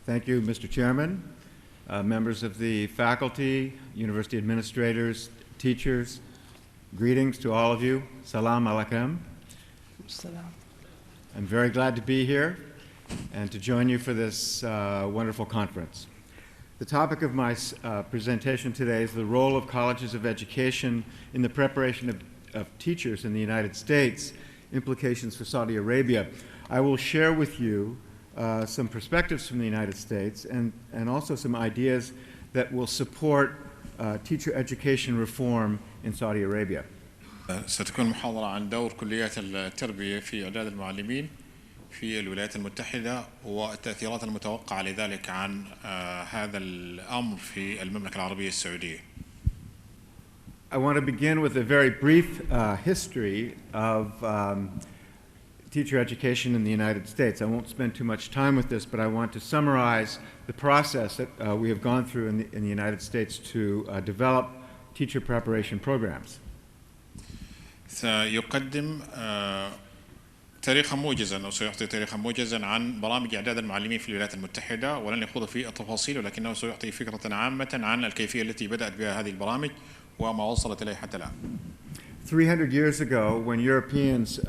Thank you, Mr. Chairman, members of the faculty, university administrators, teachers. Greetings to all of you. Salam alaikum. Salam. I'm very glad to be here and to join you for this wonderful conference. The topic of my presentation today is the role of colleges of education in the preparation of teachers in the United States, implications for Saudi Arabia. I will share with you some perspectives from the United States and also some ideas that will support teacher education reform in Saudi Arabia. ستكون محاضرة عن دور كليات التربية في إعداد المعلمين في الولايات المتحدة والتأثيرات المتوقعة لذلك عن هذا الأمر في المملكة العربية السعودية. I want to begin with a very brief history of teacher education in the United States. I won't spend too much time with this, but I want to summarize the process that we have gone through in the United States to develop teacher preparation programs. سيقدم تاريخا موجزا أو سيعطي تاريخا موجزا عن برامج إعداد المعلمين في الولايات المتحدة، ولن يخوض في التفاصيل ولكنه سيعطي فكرة عامة عن الكيفية التي بدأت بها هذه البرامج وما وصلت إليه حتى الآن. 300 years ago, when Europeans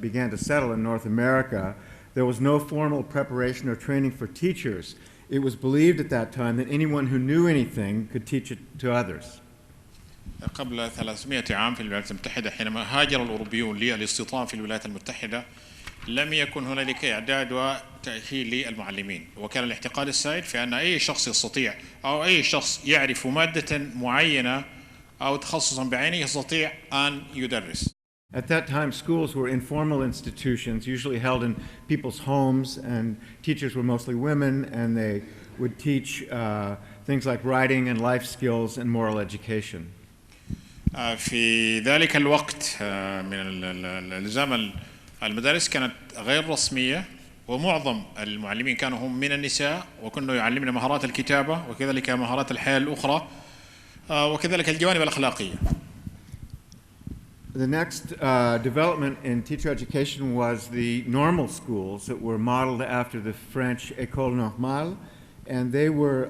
began to settle in North America, there was no formal preparation or training for teachers. It was believed at that time that anyone who knew anything could teach it to others. قبل 300 عام في الولايات المتحدة حينما هاجر الأوروبيون للاستيطان في الولايات المتحدة لم يكن هنالك إعداد وتأهيل للمعلمين، وكان الاعتقاد السائد في أن أي شخص يستطيع أو أي شخص يعرف مادة معينة أو تخصصا بعينه يستطيع أن يدرس. At that time, schools were informal institutions, usually held in people's homes, and teachers were mostly women, and they would teach things like writing and life skills and moral education. في ذلك الوقت من الزمن المدارس كانت غير رسمية، ومعظم المعلمين كانوا هم من النساء، وكانوا يعلمون مهارات الكتابة وكذلك مهارات الحياة الأخرى وكذلك الجوانب الأخلاقية. The next development in teacher education was the normal schools that were modeled after the French École Normale, and they were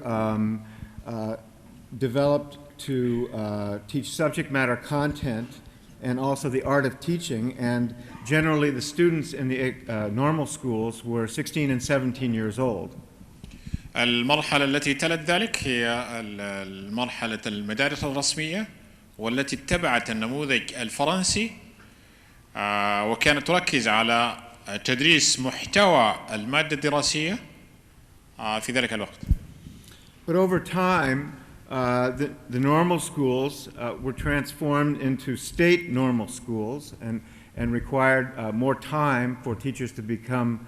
developed to teach subject matter content and also the art of teaching, and generally the students in the normal schools were 16 and 17 years old. المرحلة التي تلت ذلك هي مرحلة المدارس الرسمية والتي اتبعت النموذج الفرنسي وكانت تركز على تدريس محتوى المادة الدراسية في ذلك الوقت. But over time, the normal schools were transformed into state normal schools and required more time for teachers to become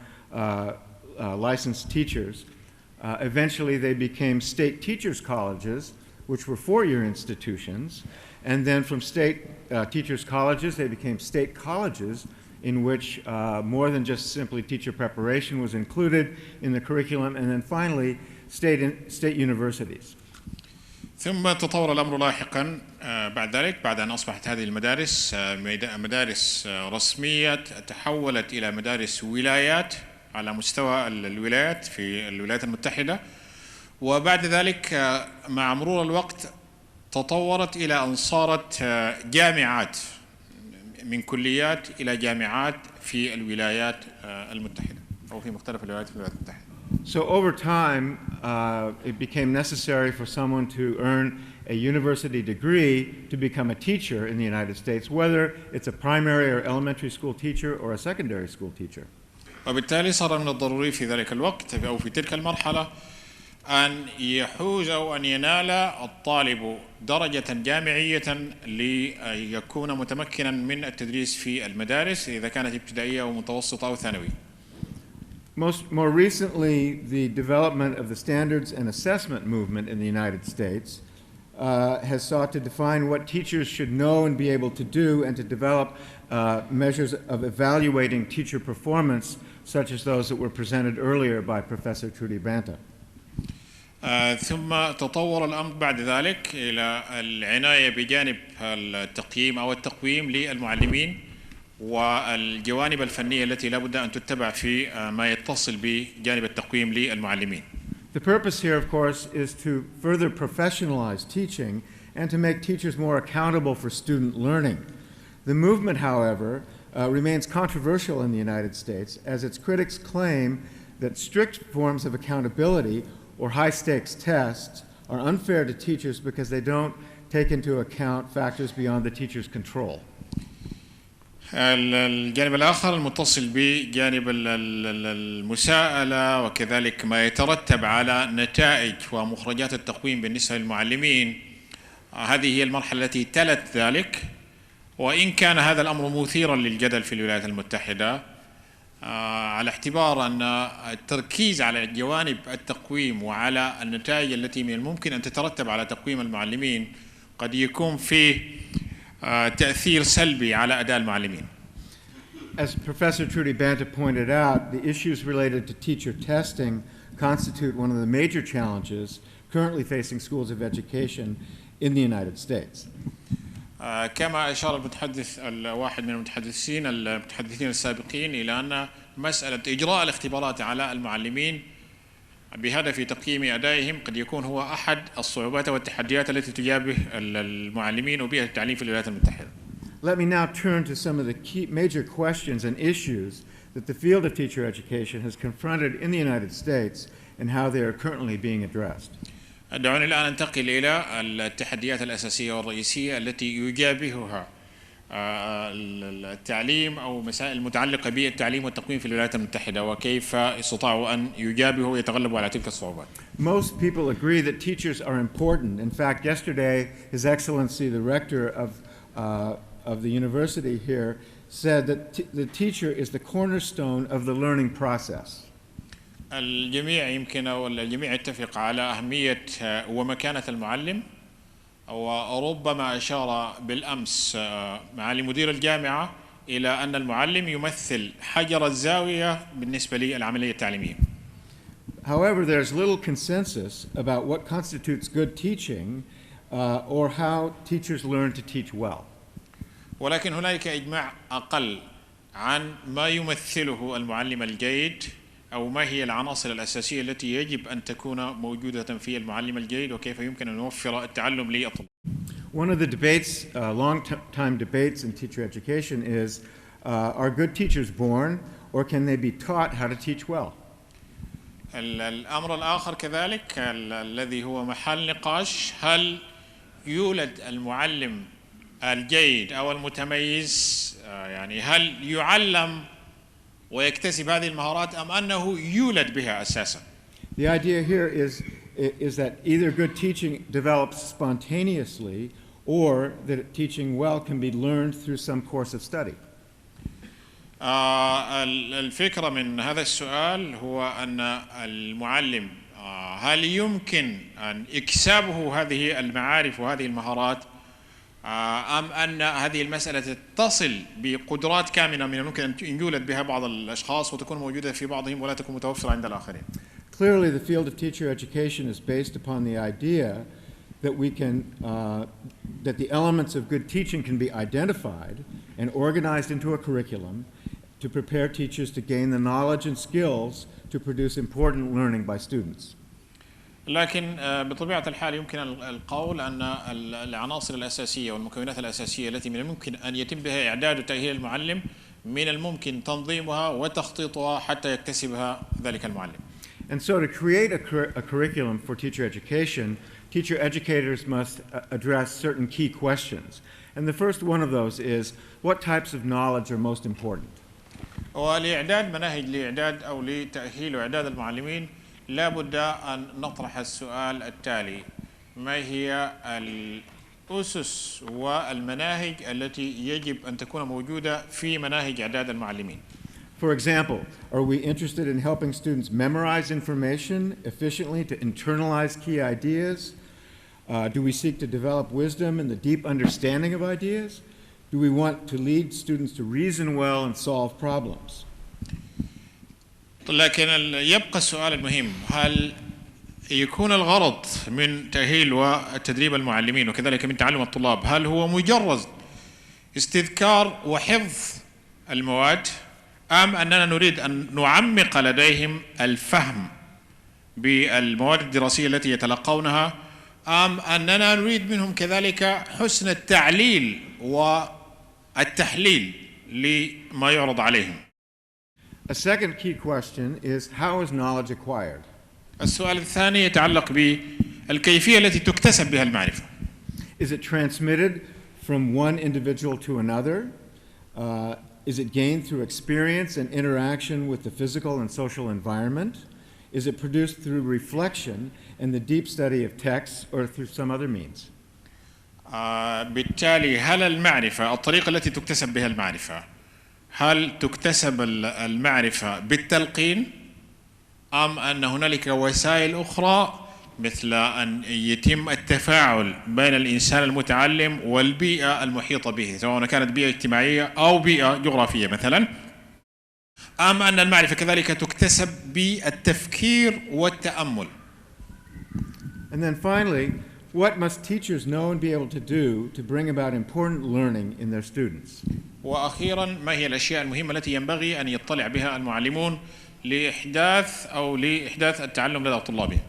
licensed teachers. Eventually, they became state teachers' colleges, which were four-year institutions. And then from state teachers' colleges, they became state colleges in which more than just simply teacher preparation was included in the curriculum. And then finally, state universities. ثم تطور الأمر لاحقا بعد ذلك، بعد أن أصبحت هذه المدارس مدارس رسمية تحولت إلى مدارس ولايات على مستوى الولايات في الولايات المتحدة، وبعد ذلك مع مرور الوقت تطورت إلى أن صارت جامعات من كليات إلى جامعات في الولايات المتحدة أو في مختلف الولايات في الولايات المتحدة. So over time, it became necessary for someone to earn a university degree to become a teacher in the United States, whether it's a primary or elementary school teacher or a secondary school teacher. وبالتالي صار من الضروري في ذلك الوقت أو في تلك المرحلة أن يحوز أو أن ينال الطالب درجة جامعية ليكون متمكنا من التدريس في المدارس إذا كانت ابتدائية أو متوسطة أو ثانوي. More recently, the development of the standards and assessment movement in the United States has sought to define what teachers should know and be able to do, and to develop measures of evaluating teacher performance, such as those that were presented earlier by Professor Trudy Banta. ثم تطور الأمر بعد ذلك إلى العناية بجانب التقييم أو التقويم للمعلمين والجوانب الفنية التي لا بد أن تتبع في ما يتصل بجانب التقويم للمعلمين. The purpose here, of course, is to further professionalize teaching and to make teachers more accountable for student learning. The movement, however, remains controversial in the United States, as its critics claim that strict forms of accountability or high-stakes tests are unfair to teachers because they don't take into account factors beyond the teacher's control. الجانب الآخر المتصل بجانب المساءلة وكذلك ما يترتب على نتائج ومخرجات التقويم بالنسبة للمعلمين، هذه هي المرحلة التي تلت ذلك. وإن كان هذا الأمر مثيرا للجدل في الولايات المتحدة على اعتبار أن التركيز على جوانب التقويم وعلى النتائج التي من الممكن أن تترتب على تقويم المعلمين قد يكون فيه تأثير سلبي على أداء المعلمين. As Professor Trudy Banta pointed out, the issues related to teacher testing constitute one of the major challenges currently facing schools of education in the United States. كما أشار المتحدث الواحد من المتحدثين السابقين إلى أن مسألة إجراء الاختبارات على المعلمين بهدف تقييم أدائهم قد يكون هو أحد الصعوبات والتحديات التي تواجه المعلمين وبيئة التعليم في الولايات المتحدة. Let me now turn to some of the key major questions and issues that the field of teacher education has confronted in the United States and how they are currently being addressed. دعوني الآن ننتقل إلى التحديات الأساسية والرئيسية التي يواجهها التعليم أو مسائل متعلقة بالتعليم والتقويم في الولايات المتحدة وكيف استطاعوا أن يجابهوا ويتغلبوا على تلك الصعوبات. Most people agree that teachers are important. In fact, yesterday, His Excellency, the rector of the university here, said that the teacher is the cornerstone of the learning process. الجميع يمكن أو الجميع يتفق على أهمية ومكانة المعلم، وربما أشار بالأمس معالي مدير الجامعة إلى أن المعلم يمثل حجر الزاوية بالنسبة للعملية التعليمية. However, there's little consensus about what constitutes good teaching or how teachers learn to teach well. ولكن هناك إجماع أقل عن ما يمثله المعلم الجيد أو ما هي العناصر الأساسية التي يجب أن تكون موجودة في المعلم الجيد وكيف يمكن أن يوفر التعلم للطلاب. One of the debates, long-time debates in teacher education is, are good teachers born or can they be taught how to teach well? الأمر الآخر كذلك الذي هو محل نقاش، هل يولد المعلم الجيد أو المتميز، يعني هل يعلم ويكتسب هذه المهارات أم أنه يولد بها أساسا؟ The idea here is that either good teaching develops spontaneously or that teaching well can be learned through some course of study. الفكرة من هذا السؤال هو أن المعلم هل يمكن أن إكسابه هذه المعارف وهذه المهارات أم أن هذه المسألة تتصل بقدرات كامنة من الممكن أن يولد بها بعض الأشخاص وتكون موجودة في بعضهم ولا تكون متوفرة عند الآخرين. Clearly, the field of teacher education is based upon the idea that that the elements of good teaching can be identified and organized into a curriculum to prepare teachers to gain the knowledge and skills to produce important learning by students. لكن بطبيعة الحال يمكن القول أن العناصر الأساسية والمكونات الأساسية التي من الممكن أن يتم بها إعداد وتأهيل المعلم من الممكن تنظيمها وتخطيطها حتى يكتسبها ذلك المعلم. And so to create a curriculum for teacher education, teacher educators must address certain key questions. And the first one of those is, what types of knowledge are most important? ولإعداد مناهج لإعداد أو لتأهيل وإعداد المعلمين لا بد أن نطرح السؤال التالي: ما هي الأسس والمناهج التي يجب أن تكون موجودة في مناهج إعداد المعلمين؟ For example, are we interested in helping students memorize information efficiently to internalize key ideas? Do we seek to develop wisdom and the deep understanding of ideas? Do we want to lead students to reason well and solve problems? لكن يبقى السؤال المهم: هل يكون الغرض من تأهيل وتدريب المعلمين وكذلك من تعلم الطلاب هل هو مجرد استذكار وحفظ المواد أم أننا نريد أن نعمق لديهم الفهم بالمواد الدراسية التي يتلقونها، أم أننا نريد منهم كذلك حسن التعليل والتحليل لما يعرض عليهم؟ A second key question is, how is knowledge acquired? السؤال الثاني يتعلق بالكيفية التي تكتسب بها المعرفة. Is it transmitted from one individual to another? Is it gained through experience and interaction with the physical and social environment? Is it produced through reflection and the deep study of texts or through some other means? بالتالي هل المعرفة، الطريقة التي تكتسب بها المعرفة، هل تكتسب المعرفة بالتلقين أم أن هنالك وسائل أخرى مثل أن يتم التفاعل بين الإنسان المتعلم والبيئة المحيطة به، سواء كانت بيئة اجتماعية أو بيئة جغرافية مثلا، أم أن المعرفة كذلك تكتسب بالتفكير والتأمل؟ And then finally, what must teachers know and be able to do to bring about important learning in their students? وأخيرا، ما هي الأشياء المهمة التي ينبغي أن يطلع بها المعلمون لإحداث التعلم لدى طلابهم؟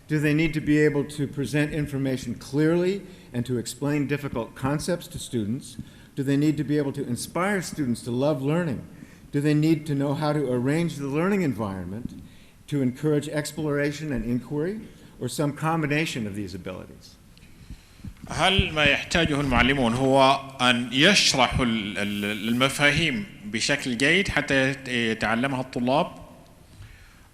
Do they need to be able to present information clearly and to explain difficult concepts to students? Do they need to be able to inspire students to love learning? Do they need to know how to arrange the learning environment to encourage exploration and inquiry, or some combination of these abilities? هل ما يحتاجه المعلمون هو أن يشرحوا المفاهيم بشكل جيد حتى يتعلمها الطلاب،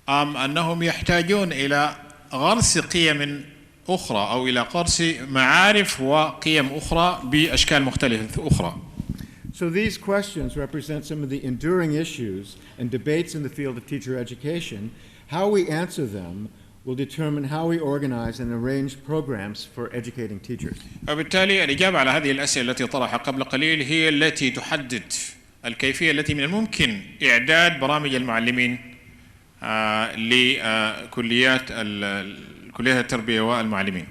أم أنهم يحتاجون إلى غرس قيم أخرى أو إلى غرس معارف وقيم أخرى بأشكال مختلفة أخرى؟ So these questions represent some of the enduring issues and debates in the field of teacher education. How we answer them will determine how we organize and arrange programs for educating teachers. وبالتالي الإجابة على هذه الأسئلة التي طرحها قبل قليل هي التي تحدد الكيفية التي من الممكن إعداد برامج المعلمين لكليات التربية والمعلمين.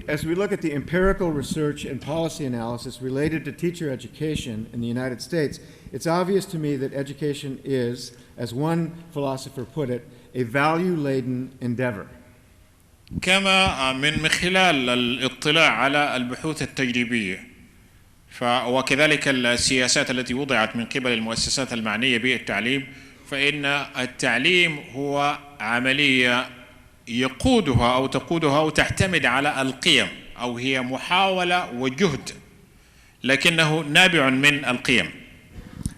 As we look at the empirical research and policy analysis related to teacher education in the United States, it's obvious to me that education is, as one philosopher put it, a value-laden endeavor. كما من خلال الاطلاع على البحوث التجريبية وكذلك السياسات التي وضعت من قبل المؤسسات المعنية بالتعليم، فإن التعليم هو عملية يقودها أو تقودها أو تعتمد على القيم، أو هي محاولة وجهد لكنه نابع من القيم.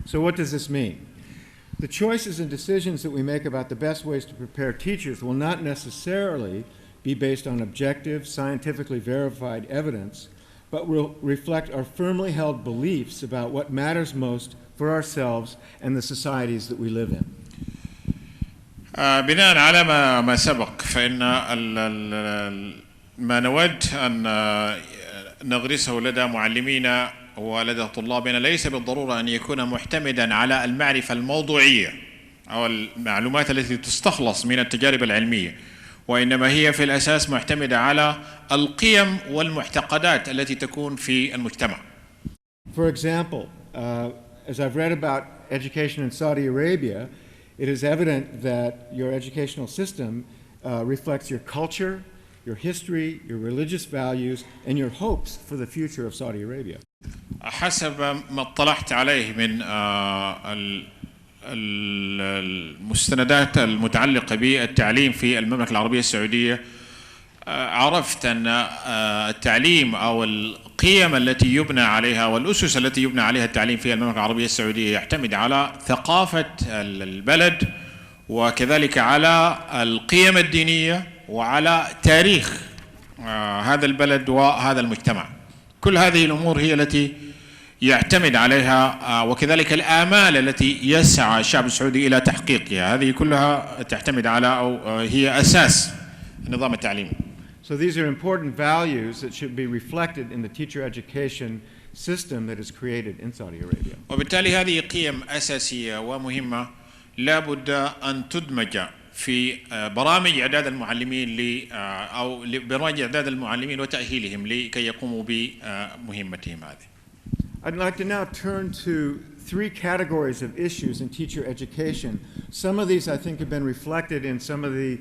So what does this mean? The choices and decisions that we make about the best ways to prepare teachers will not necessarily be based on objective, scientifically verified evidence, but will reflect our firmly held beliefs about what matters most for ourselves and the societies that we live in. بناء على ما سبق، فإن ما نود أن نغرسه لدى معلمينا ولدى طلابنا ليس بالضرورة أن يكون معتمدا على المعرفة الموضوعية أو المعلومات التي تستخلص من التجارب العلمية، وإنما هي في الأساس معتمدة على القيم والمعتقدات التي تكون في المجتمع. For example, as I've read about education in Saudi Arabia, it is evident that your educational system reflects your culture, your history, your religious values, and your hopes for the future of Saudi Arabia. حسب ما اطلعت عليه من المستندات المتعلقة بالتعليم في المملكة العربية السعودية، عرفت أن التعليم أو القيم التي يبنى عليها والأسس التي يبنى عليها التعليم في المملكة العربية السعودية يعتمد على ثقافة البلد وكذلك على القيم الدينية وعلى تاريخ هذا البلد وهذا المجتمع. كل هذه الأمور هي التي يعتمد عليها، وكذلك الآمال التي يسعى الشعب السعودي إلى تحقيقها، هذه كلها تعتمد على أو هي أساس النظام التعليمي. So these are important values that should be reflected in the teacher education system that is created in Saudi Arabia. وبالتالي هذه قيم أساسية ومهمة لا بد أن تدمج في برامج إعداد المعلمين أو برامج إعداد المعلمين وتأهيلهم لكي يقوموا بمهمتهم هذه. I'd like to now turn to three categories of issues in teacher education. Some of these, I think, have been reflected in some of the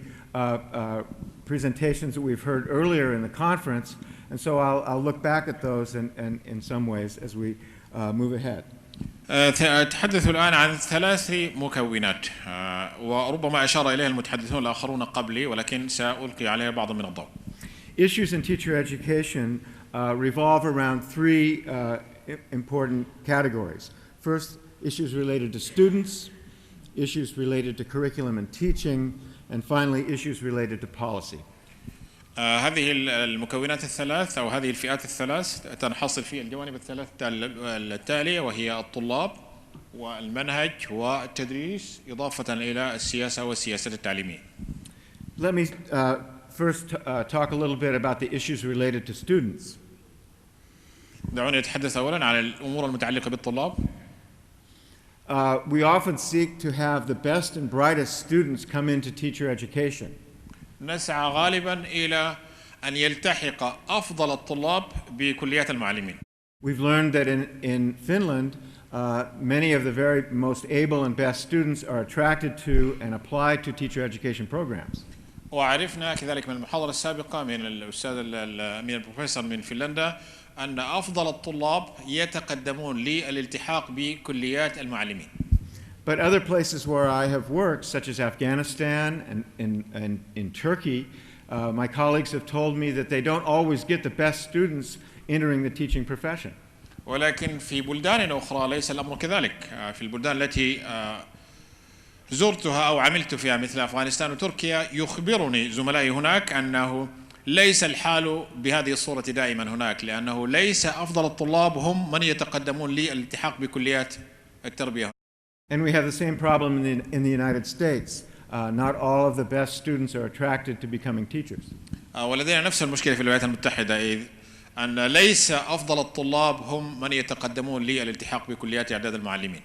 presentations that we've heard earlier in the conference, and so I'll look back at those in some ways as we move ahead. أتحدث الآن عن ثلاث مكونات وربما أشار إليها المتحدثون الآخرون قبلي ولكن سألقي عليها بعض من الضوء. Issues in teacher education revolve around three important categories. First, issues related to students, issues related to curriculum and teaching, and finally, issues related to policy. هذه المكونات الثلاث أو هذه الفئات الثلاث تنحصر في الجوانب الثلاث التالية وهي الطلاب والمنهج والتدريس إضافة إلى السياسة والسياسات التعليمية. Let me first talk a little bit about the issues related to students. دعوني أتحدث أولاً عن الأمور المتعلقة بالطلاب. We often seek to have the best and brightest students come into teacher education. نسعى غالباً إلى أن يلتحق أفضل الطلاب بكليات المعلمين. We've learned that in Finland, many of the very most able and best students are attracted to and apply to teacher education programs. وعرفنا كذلك من المحاضرة السابقة من البروفيسور من فنلندا أن أفضل الطلاب يتقدمون للالتحاق بكليات المعلمين. But other places where I have worked, such as Afghanistan and in Turkey, my colleagues have told me that they don't always get the best students entering the teaching profession. ولكن في بلدان أخرى ليس الأمر كذلك. في البلدان التي زرتها أو عملت فيها مثل أفغانستان وتركيا يخبرني زملائي هناك أنه ليس الحال بهذه الصورة دائما هناك لأنه ليس أفضل الطلاب هم من يتقدمون للالتحاق بكليات التربية. And we have the same problem in the United States. Not all of the best students are attracted to becoming teachers. ولدينا نفس المشكلة في الولايات المتحدة إذ أن ليس أفضل الطلاب هم من يتقدمون للالتحاق بكليات إعداد المعلمين.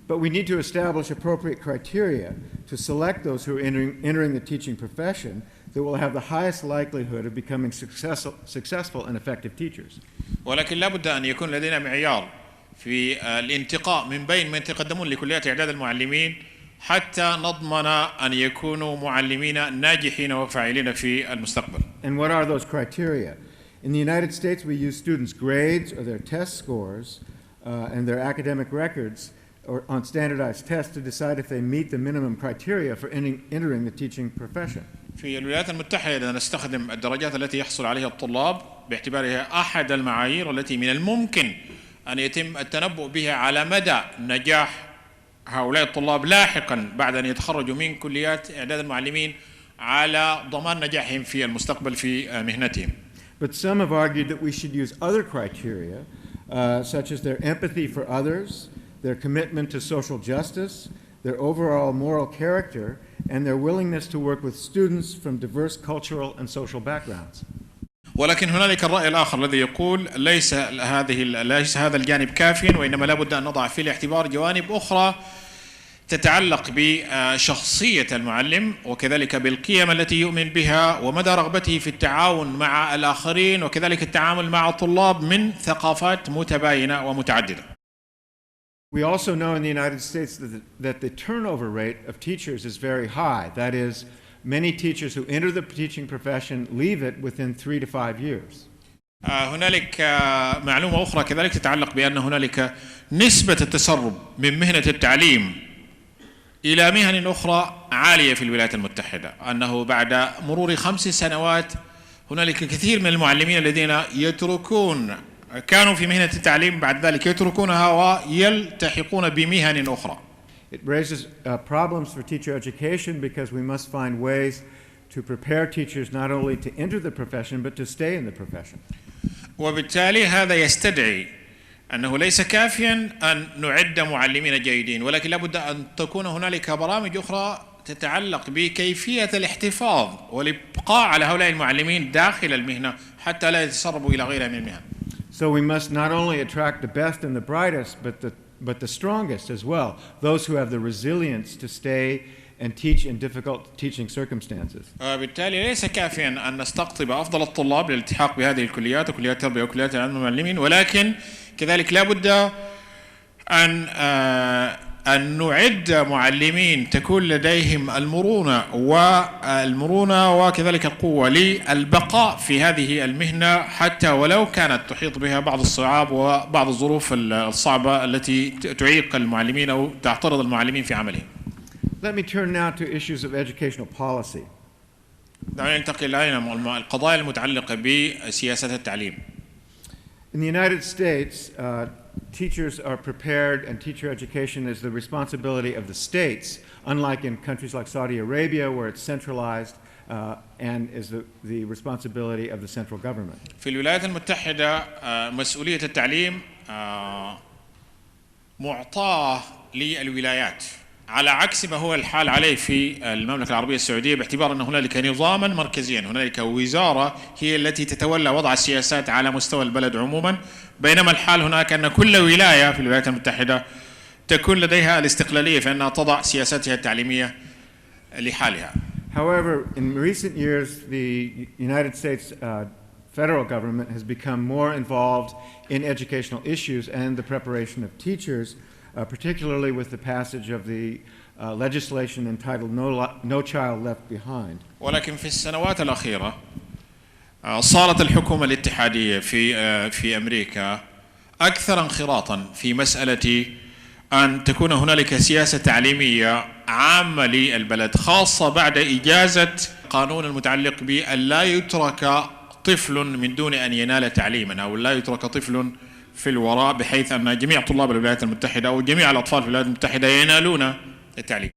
But we need to establish appropriate criteria to select those who are entering the teaching profession that will have the highest likelihood of becoming successful and effective teachers. ولكن لا بد أن يكون لدينا معيار في الانتقاء من بين من يتقدمون لكليات إعداد المعلمين حتى نضمن أن يكونوا معلمين ناجحين وفاعلين في المستقبل. And what are those criteria? In the United States, we use students' grades or their test scores and their academic records or on standardized tests to decide if they meet the minimum criteria for entering the teaching profession. في الولايات المتحدة نستخدم الدرجات التي يحصل عليها الطلاب باعتبارها أحد المعايير التي من الممكن أن يتم التنبؤ بها على مدى نجاح هؤلاء الطلاب لاحقا بعد أن يتخرجوا من كليات إعداد المعلمين على ضمان نجاحهم في المستقبل في مهنتهم. But some have argued that we should use other criteria, such as their empathy for others, their commitment to social justice, their overall moral character, and their willingness to work with students from diverse cultural and social backgrounds. ولكن هنالك الرأي الآخر الذي يقول ليس هذا الجانب كافيا وإنما لا بد أن نضع في الاعتبار جوانب أخرى تتعلق بشخصية المعلم وكذلك بالقيم التي يؤمن بها ومدى رغبته في التعاون مع الآخرين وكذلك التعامل مع الطلاب من ثقافات متباينة ومتعددة. We also know in the United States that the turnover rate of teachers is very high. That is, many teachers who enter the teaching profession leave it within 3 to 5 years. هنالك معلومة أخرى كذلك تتعلق بأن هنالك نسبة التسرب من مهنة التعليم إلى مهن أخرى عالية في الولايات المتحدة أنه بعد مرور 5 سنوات هنالك كثير من المعلمين الذين كانوا في مهنة التعليم بعد ذلك يتركونها ويلتحقون بمهن أخرى. It raises problems for teacher education because we must find ways to prepare teachers not only to enter the profession but to stay in the profession. وبالتالي هذا يستدعي أنه ليس كافيا أن نعد معلمين جيدين ولكن لابد أن تكون هنالك برامج أخرى تتعلق بكيفية الاحتفاظ والإبقاء على هؤلاء المعلمين داخل المهنة حتى لا يتسربوا إلى غيرها من المهن. So we must not only attract the best and the brightest but the strongest as well, those who have the resilience to stay and teach in difficult teaching circumstances. بالتالي ليس كافيا أن نستقطب أفضل الطلاب للالتحاق بهذه الكليات وكليات التربية وكليات العلم والمعلمين ولكن كذلك لا بد أن نعد معلمين تكون لديهم المرونة وكذلك القوة للبقاء في هذه المهنة، حتى ولو كانت تحيط بها بعض الصعاب وبعض الظروف الصعبة التي تعيق المعلمين أو تعترض المعلمين في عملهم. Let me turn now to issues of educational policy. دعونا ننتقل إلى القضايا المتعلقة بسياسة التعليم. In the United States, teachers are prepared, and teacher education is the responsibility of the states, unlike in countries like Saudi Arabia, where it's centralized and is the responsibility of the central government. في الولايات المتحدة مسؤولية التعليم معطاة للولايات، على عكس ما هو الحال عليه في المملكة العربية السعودية، باعتبار أن هنالك نظاما مركزيا، هنالك وزارة هي التي تتولى وضع السياسات على مستوى البلد عموما، بينما الحال هناك أن كل ولاية في الولايات المتحدة تكون لديها الاستقلالية في أنها تضع سياساتها التعليمية لحالها. However, in recent years, the United States federal government has become more involved in educational issues and the preparation of teachers, particularly with the passage of the legislation entitled No Child Left Behind. ولكن في السنوات الأخيرة صارت الحكومة الاتحادية في أمريكا أكثر انخراطا في مسألة أن تكون هنالك سياسة تعليمية عامة للبلد، خاصة بعد إجازة قانون المتعلق بأن لا يترك طفل من دون أن ينال تعليما، أو لا يترك طفل في الوراء، بحيث أن جميع طلاب الولايات المتحدة أو جميع الأطفال في الولايات المتحدة ينالون التعليم.